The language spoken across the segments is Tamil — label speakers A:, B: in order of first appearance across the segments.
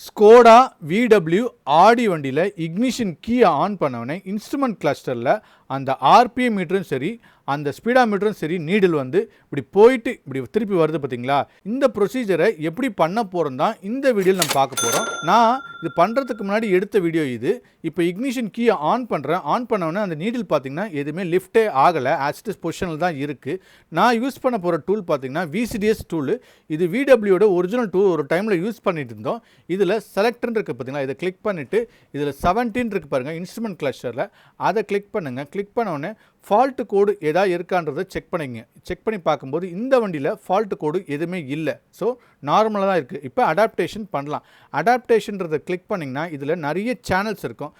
A: ஸ்கோடா VW ஆடி வண்டியில் இக்னிஷன் கீயை ஆன் பண்ணவொடனே இன்ஸ்ட்ருமெண்ட் கிளஸ்டரில் அந்த ஆர்பிஎம் மீட்டரும் சரி அந்த ஸ்பீடா மீட்டரும் சரி நீடில் வந்து இப்படி போயிட்டு இப்படி திருப்பி வருது பார்த்தீங்களா. இந்த ப்ரொசீஜரை எப்படி பண்ண போகிறோம் தான் இந்த வீடியோவில் நம்ம பார்க்க போகிறோம். நான் இது பண்ணுறதுக்கு முன்னாடி எடுத்த வீடியோ இது. இப்போ இக்னிஷன் கீயை ஆன் பண்ணுறேன். ஆன் பண்ணவொடனே அந்த நீடில் பார்த்தீங்கன்னா எதுவுமே லிஃப்டே ஆகலை, ஆஸ்டிஸ் பொசிஷனில் தான் இருக்குது. நான் யூஸ் பண்ண போகிற டூல் பார்த்தீங்கன்னா VCDS டூல். இது VWயோட ஒரிஜினல் டூல். ஒரு டைமில் யூஸ் பண்ணிட்டு இருந்தோம். இதில் செலக்டர்னு இருக்குது பார்த்தீங்களா, இதை கிளிக் பண்ணிவிட்டு இதில் 17 இருக்குது பாருங்கள் இன்ஸ்ட்ருமெண்ட் கிளஸ்டரில். அதை கிளிக் பண்ணுங்கள். கிளிக் பண்ணோடனே ஃபால்ட்டு கோடு எதாவது இருக்கான்றதை செக் பண்ணிங்க. செக் பண்ணி பார்க்கும்போது இந்த வண்டியில் ஃபால்ட்டு கோடு எதுவுமே இல்லை. ஸோ நார்மலாக தான் இருக்குது. இப்போ அடாப்டேஷன் பண்ணலாம். அடாப்டேஷன்றதை கிளிக் பண்ணிங்கன்னா இதில் நிறைய சேனல்ஸ் இருக்கும்.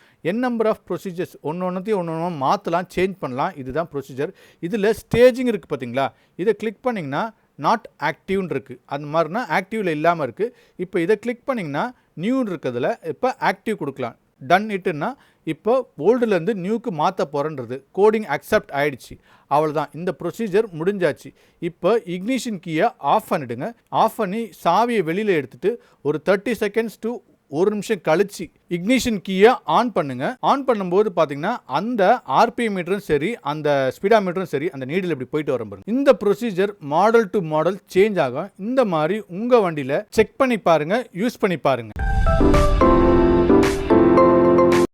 A: நம்பர் ஆஃப் ப்ரொசீஜர்ஸ் ஒன்று மாற்றலாம், சேஞ்ச் பண்ணலாம். இதுதான் ப்ரொசீஜர். இதில் ஸ்டேஜிங் இருக்குது பார்த்தீங்களா, இதை கிளிக் பண்ணிங்கன்னா நாட் ஆக்டிவ்னு இருக்குது. அந்த மாதிரினா ஆக்டிவில் இல்லாமல் இருக்குது. இப்போ இதை கிளிக் பண்ணிங்கன்னா நியூன்னு இருக்கிறதுல இப்போ ஆக்டிவ் கொடுக்கலாம். டன் இட்டுன்னா இப்போ ஓல்டுலேருந்து நியூக்கு மாற்ற போகிறன்றது கோடிங் அக்செப்ட் ஆகிடுச்சு. அவ்வளோதான், இந்த ப்ரொசீஜர் முடிஞ்சாச்சு. இப்போ இக்னிஷன் கீயை ஆஃப் பண்ணிவிடுங்க. ஆஃப் பண்ணி சாவியை வெளியில் எடுத்துகிட்டு ஒரு 30 செகண்ட்ஸ் டு 1 நிமிஷம் கழிச்சு இக்னிஷன் கீயை ஆன் பண்ணுங்க. ஆன் பண்ணும்போது பார்த்தீங்கன்னா அந்த ஆர்பிஎம் மீட்டரும் சரி அந்த ஸ்பீடா மீட்டரும் சரி அந்த நீடில் இப்படி போயிட்டு வரும் பாருங்க. இந்த procedure model to model change ஆகும். இந்த மாதிரி உங்கள் வண்டியில் செக் பண்ணி பாருங்கள், யூஸ் பண்ணி பாருங்கள்.